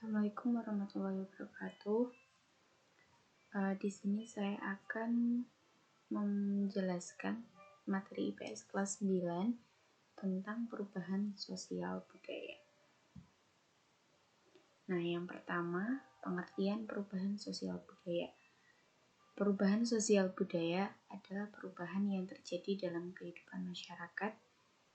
Assalamualaikum warahmatullahi wabarakatuh. Di sini saya akan menjelaskan materi IPS kelas 9 tentang perubahan sosial budaya. Nah, yang pertama, pengertian perubahan sosial budaya. Perubahan sosial budaya adalah perubahan yang terjadi dalam kehidupan masyarakat,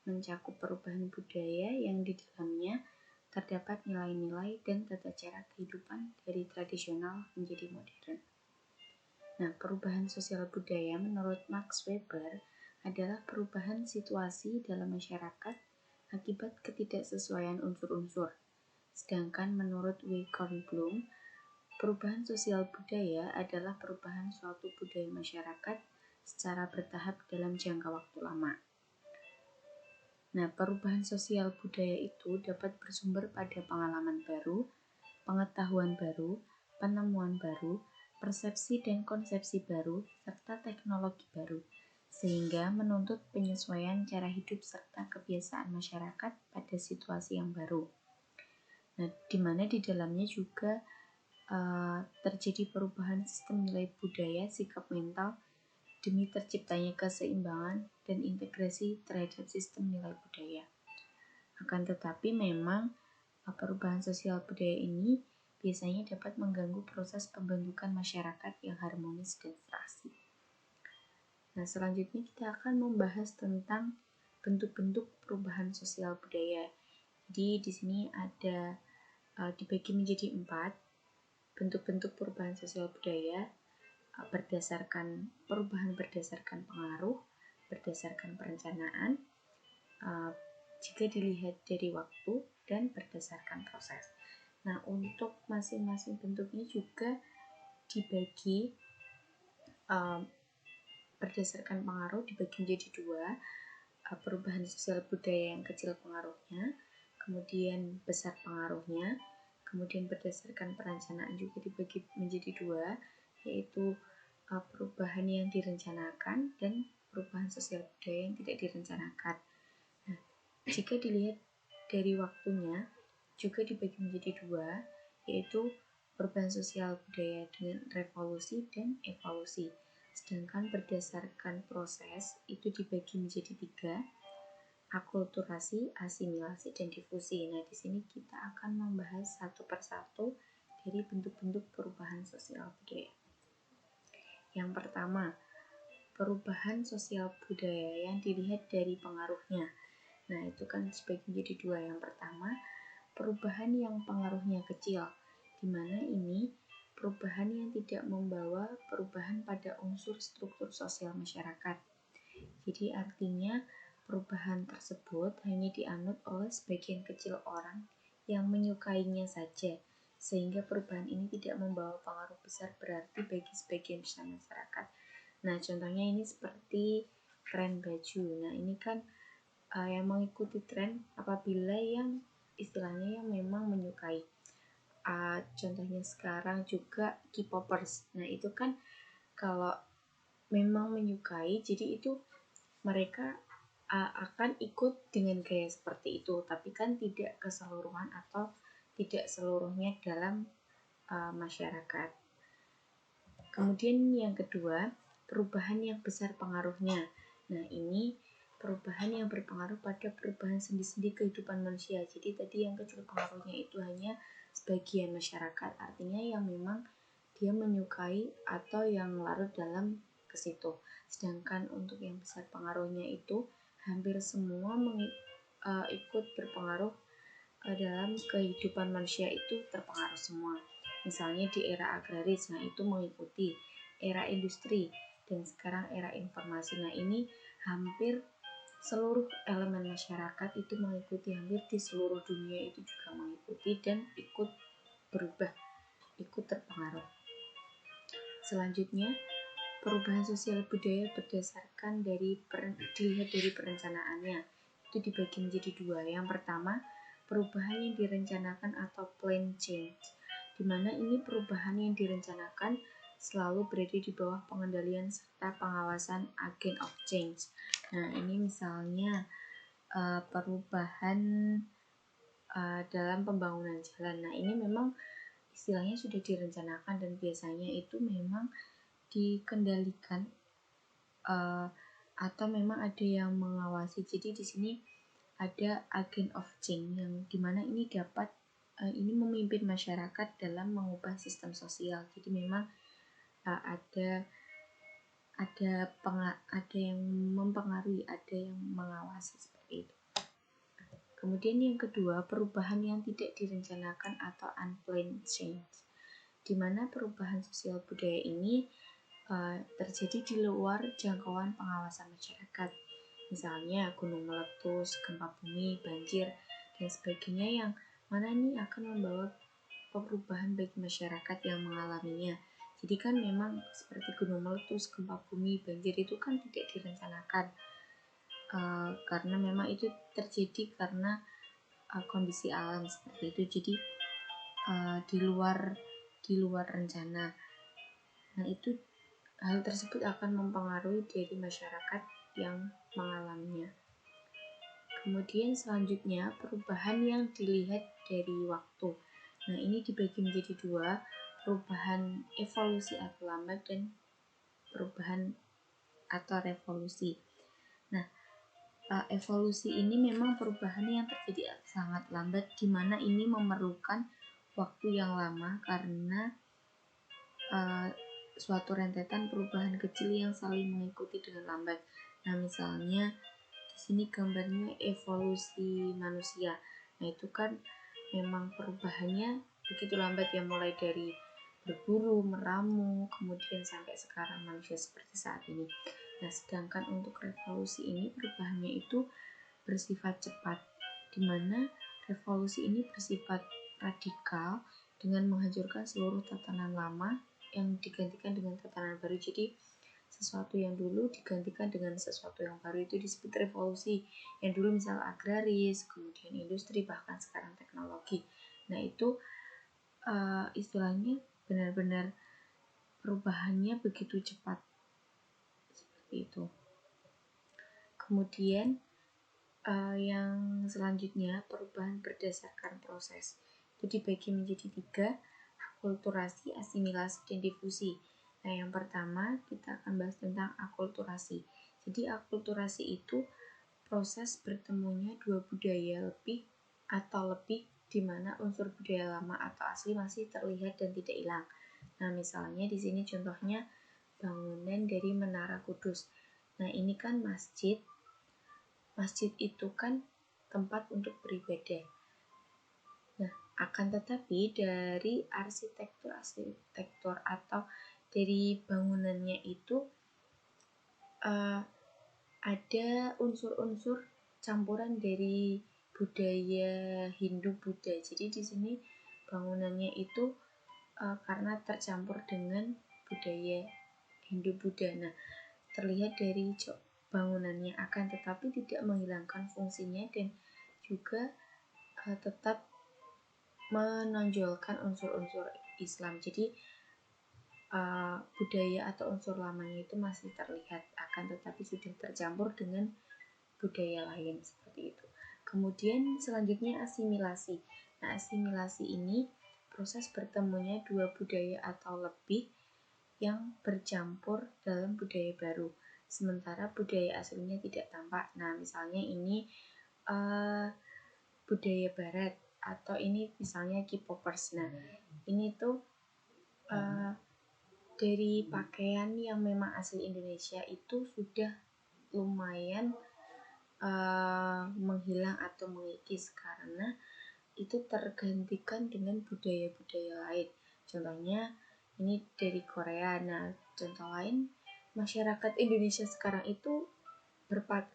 mencakup perubahan budaya yang di dalamnya terdapat nilai-nilai dan tata cara kehidupan dari tradisional menjadi modern. Nah, perubahan sosial budaya menurut Max Weber adalah perubahan situasi dalam masyarakat akibat ketidaksesuaian unsur-unsur. Sedangkan menurut W. Kornblum, perubahan sosial budaya adalah perubahan suatu budaya masyarakat secara bertahap dalam jangka waktu lama. Nah, perubahan sosial budaya itu dapat bersumber pada pengalaman baru, pengetahuan baru, penemuan baru, persepsi dan konsepsi baru, serta teknologi baru, sehingga menuntut penyesuaian cara hidup serta kebiasaan masyarakat pada situasi yang baru. Nah, di mana di dalamnya juga terjadi perubahan sistem nilai budaya, sikap mental, demi terciptanya keseimbangan dan integrasi terhadap sistem nilai budaya. Akan tetapi memang perubahan sosial budaya ini biasanya dapat mengganggu proses pembentukan masyarakat yang harmonis dan serasi. Nah, selanjutnya kita akan membahas tentang bentuk-bentuk perubahan sosial budaya. Jadi di sini ada dibagi menjadi 4 bentuk-bentuk perubahan sosial budaya perubahan berdasarkan pengaruh, berdasarkan perencanaan, jika dilihat dari waktu, dan berdasarkan proses. Nah, untuk masing-masing bentuknya juga dibagi berdasarkan pengaruh dibagi menjadi 2, perubahan sosial budaya yang kecil pengaruhnya, kemudian besar pengaruhnya, kemudian berdasarkan perencanaan juga dibagi menjadi 2, yaitu perubahan yang direncanakan dan perubahan sosial budaya yang tidak direncanakan. Nah, jika dilihat dari waktunya juga dibagi menjadi 2, yaitu perubahan sosial budaya dengan revolusi dan evolusi. Sedangkan berdasarkan proses itu dibagi menjadi 3, akulturasi, asimilasi, dan difusi. Nah, di sini kita akan membahas satu persatu dari bentuk-bentuk perubahan sosial budaya. Yang pertama, perubahan sosial budaya yang dilihat dari pengaruhnya. Nah, itu kan dibagi menjadi 2. Yang pertama, perubahan yang pengaruhnya kecil, di mana ini perubahan yang tidak membawa perubahan pada unsur struktur sosial masyarakat. Jadi artinya perubahan tersebut hanya dianut oleh sebagian kecil orang yang menyukainya saja, sehingga perubahan ini tidak membawa pengaruh besar berarti bagi sebagian besar masyarakat. Nah, contohnya ini seperti tren baju. Nah, ini kan yang mengikuti tren apabila yang istilahnya yang memang menyukai. Contohnya sekarang juga K-popers. Nah, itu kan kalau memang menyukai, jadi itu mereka akan ikut dengan gaya seperti itu, tapi kan tidak keseluruhan atau tidak seluruhnya dalam masyarakat. Kemudian yang kedua, perubahan yang besar pengaruhnya. Nah, ini perubahan yang berpengaruh pada perubahan sendi-sendi kehidupan manusia. Jadi tadi yang kecil pengaruhnya itu hanya sebagian masyarakat, artinya yang memang dia menyukai atau yang larut dalam ke situ. Sedangkan untuk yang besar pengaruhnya itu hampir semua ikut berpengaruh dalam kehidupan manusia, itu terpengaruh semua. Misalnya di era agraris, nah itu mengikuti era industri, dan sekarang era informasi. Nah, ini hampir seluruh elemen masyarakat itu mengikuti, hampir di seluruh dunia itu juga mengikuti dan ikut berubah, ikut terpengaruh. Selanjutnya, perubahan sosial budaya berdasarkan dilihat dari perencanaannya. Itu dibagi menjadi 2. Yang pertama, perubahan yang direncanakan atau planned change, di mana ini perubahan yang direncanakan selalu berada di bawah pengendalian serta pengawasan agent of change. Nah, ini misalnya perubahan dalam pembangunan jalan. Nah, ini memang istilahnya sudah direncanakan dan biasanya itu memang dikendalikan atau memang ada yang mengawasi. Jadi di sini ada agent of change yang dimana ini dapat ini memimpin masyarakat dalam mengubah sistem sosial. Jadi memang ada yang mempengaruhi, ada yang mengawasi seperti itu. Kemudian yang kedua, perubahan yang tidak direncanakan atau unplanned change, di mana perubahan sosial budaya ini terjadi di luar jangkauan pengawasan masyarakat. Misalnya gunung meletus, gempa bumi, banjir, dan sebagainya yang mana ini akan membawa perubahan bagi masyarakat yang mengalaminya. Jadi kan memang seperti gunung meletus, gempa bumi, banjir itu kan tidak direncanakan. Karena memang itu terjadi karena kondisi alam seperti itu, jadi di luar rencana. Nah, itu hal tersebut akan mempengaruhi dari masyarakat yang mengalaminya. Kemudian selanjutnya, perubahan yang dilihat dari waktu. Nah, ini dibagi menjadi dua, perubahan evolusi atau lambat dan perubahan atau revolusi. Nah, evolusi ini memang perubahan yang terjadi sangat lambat, di mana ini memerlukan waktu yang lama karena suatu rentetan perubahan kecil yang saling mengikuti dengan lambat. Nah, misalnya di sini gambarnya evolusi manusia. Nah, itu kan memang perubahannya begitu lambat ya, mulai dari berburu, meramu, kemudian sampai sekarang manusia seperti saat ini. Nah, sedangkan untuk revolusi ini perubahannya itu bersifat cepat, di mana revolusi ini bersifat radikal dengan menghancurkan seluruh tatanan lama yang digantikan dengan tatanan baru. Jadi sesuatu yang dulu digantikan dengan sesuatu yang baru, itu disebut revolusi. Yang dulu misal agraris, kemudian industri, bahkan sekarang teknologi. Nah, itu istilahnya benar-benar perubahannya begitu cepat seperti itu. Kemudian yang selanjutnya, perubahan berdasarkan proses. Itu dibagi menjadi 3, akulturasi, asimilasi, dan difusi. Nah, yang pertama kita akan bahas tentang akulturasi. Jadi akulturasi itu proses bertemunya dua budaya lebih di mana unsur budaya lama atau asli masih terlihat dan tidak hilang. Nah, misalnya di sini contohnya bangunan dari Menara Kudus. Nah, ini kan masjid. Masjid itu kan tempat untuk beribadah. Nah, akan tetapi dari arsitektur atau dari bangunannya itu ada unsur-unsur campuran dari budaya Hindu-Buddha. Jadi di sini bangunannya itu karena tercampur dengan budaya Hindu-Buddha. Nah, terlihat dari bangunannya, akan tetapi tidak menghilangkan fungsinya dan juga tetap menonjolkan unsur-unsur Islam. Jadi budaya atau unsur lamanya itu masih terlihat, akan tetapi sudah tercampur dengan budaya lain seperti itu. Kemudian selanjutnya asimilasi. Nah, asimilasi ini proses bertemunya dua budaya atau lebih yang bercampur dalam budaya baru, sementara budaya aslinya tidak tampak. Nah, misalnya ini budaya barat, atau ini misalnya K-popers. Nah, ini tuh dari pakaian yang memang asli Indonesia itu sudah lumayan menghilang atau mengikis karena itu tergantikan dengan budaya-budaya lain. Contohnya ini dari Korea. Nah, contoh lain, masyarakat Indonesia sekarang itu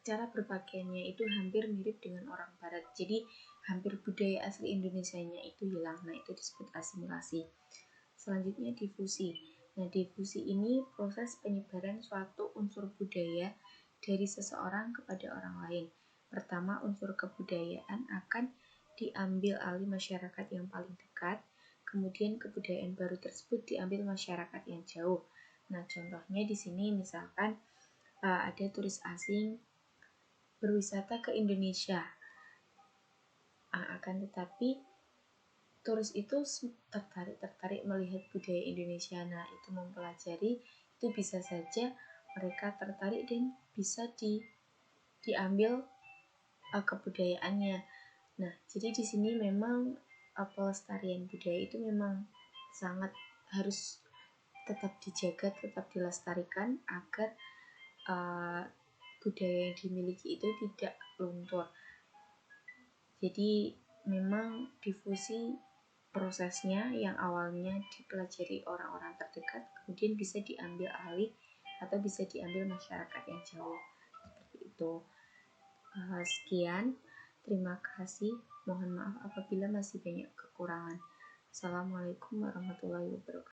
cara berpakaiannya itu hampir mirip dengan orang barat. Jadi hampir budaya asli Indonesianya itu hilang. Nah, itu disebut asimilasi. Selanjutnya difusi. Nah, difusi ini proses penyebaran suatu unsur budaya dari seseorang kepada orang lain. Pertama, unsur kebudayaan akan diambil alih masyarakat yang paling dekat, kemudian kebudayaan baru tersebut diambil masyarakat yang jauh. Nah, contohnya di sini misalkan ada turis asing berwisata ke Indonesia. Akan tetapi turis itu tertarik melihat budaya Indonesia. Nah, itu mempelajari, itu bisa saja mereka tertarik dan bisa diambil kebudayaannya. Nah, jadi di sini memang pelestarian budaya itu memang sangat harus tetap dijaga, tetap dilestarikan agar budaya yang dimiliki itu tidak luntur. Jadi memang difusi prosesnya yang awalnya dipelajari orang-orang terdekat kemudian bisa diambil alih atau bisa diambil masyarakat yang jauh, seperti itu. Sekian, terima kasih. Mohon maaf apabila masih banyak kekurangan. Assalamualaikum warahmatullahi wabarakatuh.